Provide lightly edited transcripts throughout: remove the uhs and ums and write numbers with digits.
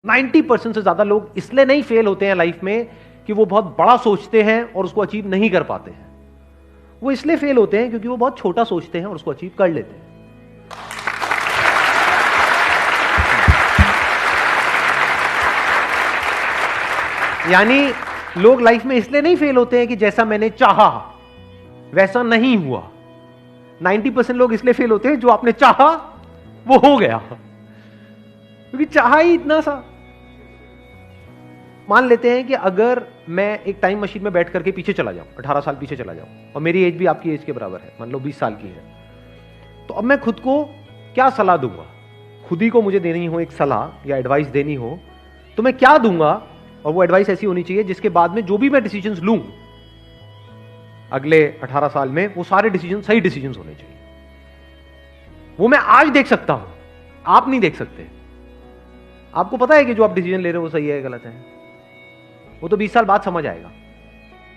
90% से ज्यादा लोग इसलिए नहीं फेल होते हैं लाइफ में कि वो बहुत बड़ा सोचते हैं और उसको अचीव नहीं कर पाते हैं। वो इसलिए फेल होते हैं क्योंकि वो बहुत छोटा सोचते हैं और उसको अचीव कर लेते हैं। यानी लोग लाइफ में इसलिए नहीं फेल होते हैं कि जैसा मैंने चाहा वैसा नहीं हुआ। 90% लोग इसलिए फेल होते हैं जो आपने चाहा वो हो गया, क्योंकि चाहा ही इतना सा। मान लेते हैं कि अगर मैं एक टाइम मशीन में बैठ करके पीछे चला जाऊं, 18 साल पीछे चला जाऊं, और मेरी एज भी आपकी एज के बराबर है, मान लो 20 साल की है, तो अब मैं खुद को क्या सलाह दूंगा? खुद ही को मुझे देनी हो एक सलाह या एडवाइस देनी हो तो मैं क्या दूंगा? और वो एडवाइस ऐसी होनी चाहिए जिसके बाद में जो भी मैं डिसीजंस लूं अगले 18 साल में, वो सारे डिसीजन सही डिसीजंस होने चाहिए। वो मैं आज देख सकता हूं, आप नहीं देख सकते। आपको पता है कि जो आप डिसीजन ले रहे हो वो सही है गलत है, वो तो 20 साल बाद समझ आएगा।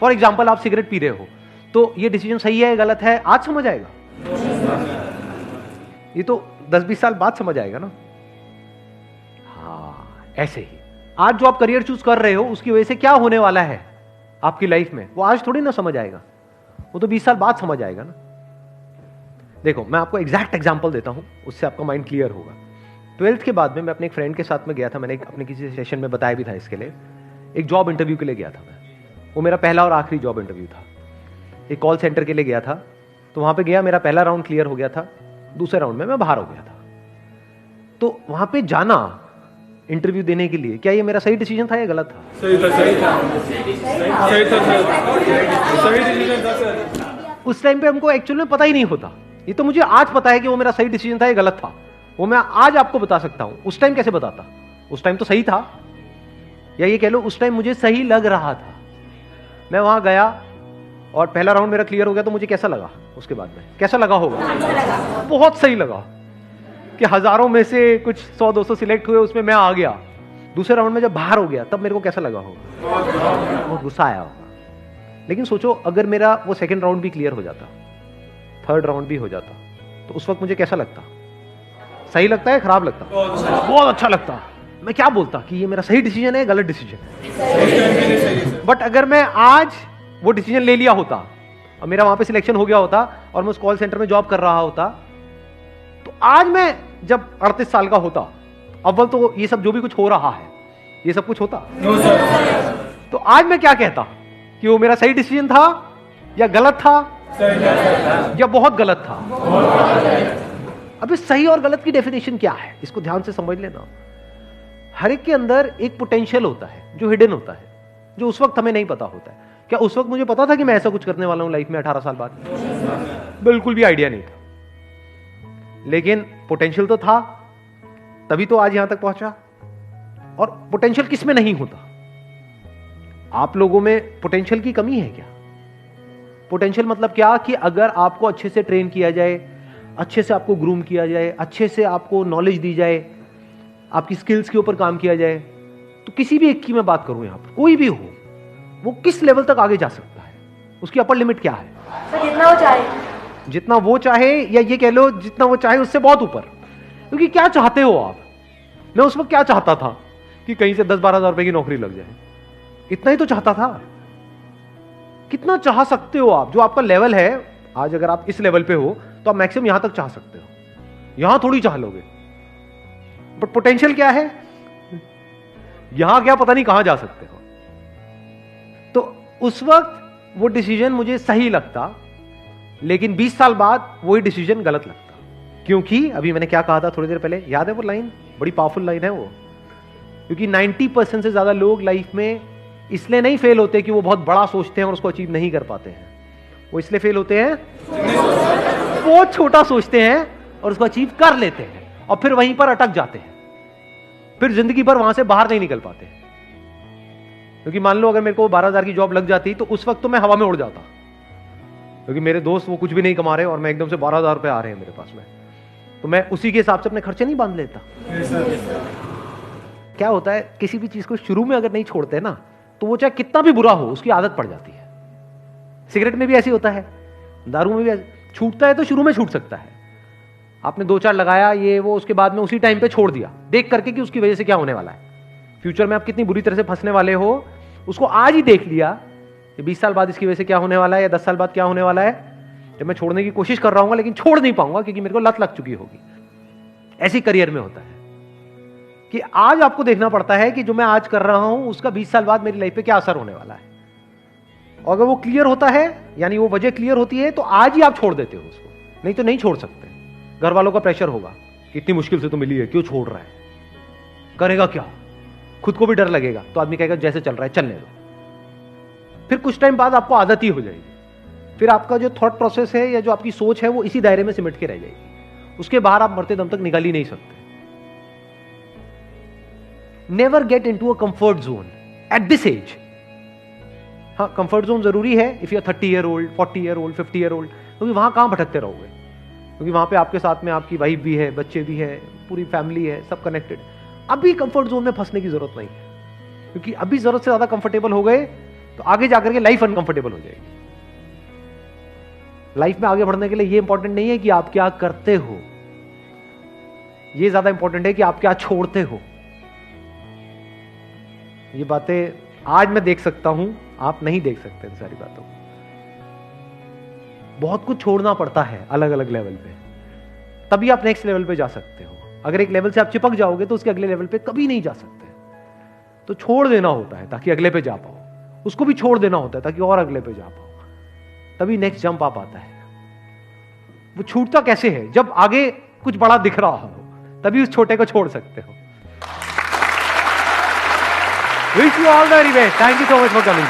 फॉर एग्जाम्पल, आप सिगरेट पी रहे हो तो ये डिसीजन सही है गलत है आज समझ आएगा, ये तो 10-20 साल बाद समझ आएगा ना। हाँ, ऐसे ही आज जो आप करियर चूज कर रहे हो उसकी वजह से क्या होने वाला है आपकी लाइफ में, वो आज थोड़ी ना समझ आएगा, वो तो 20 साल बाद समझ आएगा ना। देखो, मैं आपको एग्जैक्ट एग्जांपल देता हूं, उससे आपका माइंड क्लियर होगा। 12th के बाद में मैं अपने एक फ्रेंड के साथ में गया था, मैंने अपने किसी सेशन में बताया भी था इसके लिए। एक जॉब इंटरव्यू के लिए गया था मैं, वो मेरा पहला और आखिरी जॉब इंटरव्यू था। एक कॉल सेंटर के लिए गया था, तो वहां पे गया, मेरा पहला राउंड क्लियर हो गया था, दूसरे राउंड में मैं बाहर हो गया था। तो वहां पे जाना इंटरव्यू देने के लिए, क्या ये मेरा सही डिसीजन था या गलत था? सही था, सही था, सही था, सही डिसीजन था सर। उस टाइम पे हमको एक्चुअल में पता ही नहीं होता। ये तो मुझे आज पता है कि वो मेरा सही डिसीजन था या गलत था, वो मैं आज आपको बता सकता हूं। उस टाइम कैसे बताता? उस टाइम तो सही था, या ये कह लो उस टाइम मुझे सही लग रहा था। मैं वहां गया और पहला राउंड मेरा क्लियर हो गया, तो मुझे कैसा लगा? उसके बाद में कैसा लगा होगा? बहुत सही लगा कि हजारों में से कुछ 100-200 सिलेक्ट हुए, उसमें मैं आ गया। दूसरे राउंड में जब बाहर हो गया तब मेरे को कैसा लगा होगा? बहुत गुस्सा आया होगा। लेकिन सोचो, अगर मेरा वो सेकंड राउंड भी क्लियर हो जाता, थर्ड राउंड भी हो जाता, तो उस वक्त मुझे कैसा लगता? सही लगता है, खराब लगता? बहुत अच्छा लगता। मैं क्या बोलता कि ये मेरा सही डिसीजन है, गलत डिसीजन है। बट अगर मैं आज वो डिसीजन ले लिया होता और मेरा वहां पे सिलेक्शन हो गया होता और मैं उस कॉल सेंटर में जॉब कर रहा होता, तो आज मैं जब 38 साल का होता, अव्वल तो ये सब जो भी कुछ हो रहा है ये सब कुछ होता, तो आज मैं क्या कहता कि वो मेरा सही डिसीजन था या गलत था, या बहुत गलत था। अब इस सही और गलत की डेफिनेशन क्या है, इसको ध्यान से समझ लेना। हर एक के अंदर एक पोटेंशियल होता है जो हिडन होता है, जो उस वक्त हमें नहीं पता होता है। क्या उस वक्त मुझे पता था कि मैं ऐसा कुछ करने वाला हूं लाइफ में 18 साल बाद? बिल्कुल भी आइडिया नहीं था, लेकिन पोटेंशियल तो था, तभी तो आज यहां तक पहुंचा। और पोटेंशियल किस में नहीं होता? आप लोगों में पोटेंशियल की कमी है क्या? पोटेंशियल मतलब क्या कि अगर आपको अच्छे से ट्रेन किया जाए, अच्छे से आपको ग्रूम किया जाए, अच्छे से आपको नॉलेज दी जाए, आपकी स्किल्स के ऊपर काम किया जाए, तो किसी भी एक की मैं बात करूं, यहां पर कोई भी हो, वो किस लेवल तक आगे जा सकता है? उसकी अपर लिमिट क्या है? तो जितना वो चाहे, जितना वो चाहे, या ये कह लो जितना वो चाहे उससे बहुत ऊपर। क्योंकि क्या चाहते हो आप? मैं उस वक्त क्या चाहता था कि कहीं से 10-12 हजार रुपए की नौकरी लग जाए, इतना ही तो चाहता था। कितना चाह सकते हो आप? जो आपका लेवल है आज, अगर आप इस लेवल पे हो तो आप मैक्सिमम यहां तक चाह सकते हो, यहां थोड़ी चाह लोगे। बट पोटेंशियल क्या है? यहां क्या पता नहीं कहां जा सकते हो। तो उस वक्त वो डिसीजन मुझे सही लगता, लेकिन 20 साल बाद वही डिसीजन गलत लगता। क्योंकि अभी मैंने क्या कहा था थोड़ी देर पहले, याद है वो लाइन? बड़ी पावरफुल लाइन है वो। क्योंकि 90% से ज्यादा लोग लाइफ में इसलिए नहीं फेल होते कि वो बहुत बड़ा सोचते हैं और उसको अचीव नहीं कर पाते हैं। वो इसलिए फेल होते हैं, वो छोटा सोचते हैं और उसको अचीव कर लेते हैं, और फिर वहीं पर अटक जाते हैं, फिर जिंदगी भर वहां से बाहर नहीं निकल पाते। क्योंकि मान लो अगर मेरे को 12,000 की जॉब लग जाती तो उस वक्त तो मैं हवा में उड़ जाता, क्योंकि मेरे दोस्त वो कुछ भी नहीं कमा रहे और मैं एकदम से 12,000 रुपए आ रहे हैं मेरे पास में, तो मैं उसी के हिसाब से अपने खर्चे नहीं बांध लेता। क्या होता है, किसी भी चीज को शुरू में अगर नहीं छोड़ते ना, तो वो चाहे कितना भी बुरा हो उसकी आदत पड़ जाती है। सिगरेट में भी ऐसी होता है, दारू में भी छूटता है तो शुरू में छूट सकता है, आपने 2-4 लगाया ये वो, उसके बाद में उसी टाइम पे छोड़ दिया देख करके कि उसकी वजह से क्या होने वाला है। फ्यूचर में आप कितनी बुरी तरह से फंसने वाले हो उसको आज ही देख लिया कि 20 साल बाद इसकी वजह से क्या होने वाला है या 10 साल बाद क्या होने वाला है। जब मैं छोड़ने की कोशिश कर रहा हूं लेकिन छोड़ नहीं पाऊंगा क्योंकि मेरे को लत लग चुकी होगी। ऐसी करियर में होता है कि आज आपको देखना पड़ता है कि जो मैं आज कर रहा हूं उसका 20 साल बाद मेरी लाइफ पे क्या असर होने वाला है। और अगर वो क्लियर होता है यानी वो वजह क्लियर होती है तो आज ही आप छोड़ देते हो उसको, नहीं तो नहीं छोड़ सकते। घर वालों का प्रेशर होगा कि इतनी मुश्किल से तो मिली है, क्यों छोड़ रहा है, करेगा क्या, खुद को भी डर लगेगा। तो आदमी कहेगा जैसे चल रहा है चलने दो। फिर कुछ टाइम बाद आपको आदत ही हो जाएगी। फिर आपका जो थॉट प्रोसेस है या जो आपकी सोच है वो इसी दायरे में सिमट के रह जाएगी। उसके बाहर आप मरते दम तक निकल ही नहीं सकते। Never get into a comfort zone at this age. हाँ, कंफर्ट जोन जरूरी है if you are 30 year old, 40 year old, 50 year old, क्योंकि वहां कहां भटकते रहोगे, क्योंकि वहां पे आपके साथ में आपकी वाइफ भी है, बच्चे भी है, पूरी फैमिली है, सब कनेक्टेड। अभी कंफर्ट जोन में फंसने की जरूरत नहीं है, क्योंकि अभी जरूरत से ज्यादा कंफर्टेबल हो गए तो आगे जाकर के लाइफ अनकंफर्टेबल हो जाएगी। लाइफ में आगे बढ़ने के लिए ये इंपॉर्टेंट नहीं है कि आप क्या करते हो, ये ज्यादा इंपॉर्टेंट है कि आप क्या छोड़ते हो। ये बातें आज मैं देख सकता हूं, आप नहीं देख सकते सारी बातों को। बहुत कुछ छोड़ना पड़ता है अलग अलग लेवल पे, तभी आप नेक्स्ट लेवल पे जा सकते हो। अगर एक लेवल से आप चिपक जाओगे तो उसके अगले लेवल पे कभी नहीं जा सकते। तो छोड़ देना होता है ताकि अगले पे जा पाओ, उसको भी छोड़ देना होता है ताकि और अगले पे जा पाओ, तभी नेक्स्ट जंप आ पाता है। वो छूटता कैसे है? जब आगे कुछ बड़ा दिख रहा हो तभी उस छोटे को छोड़ सकते हो। Wish you all the very best. Thank you so much for coming.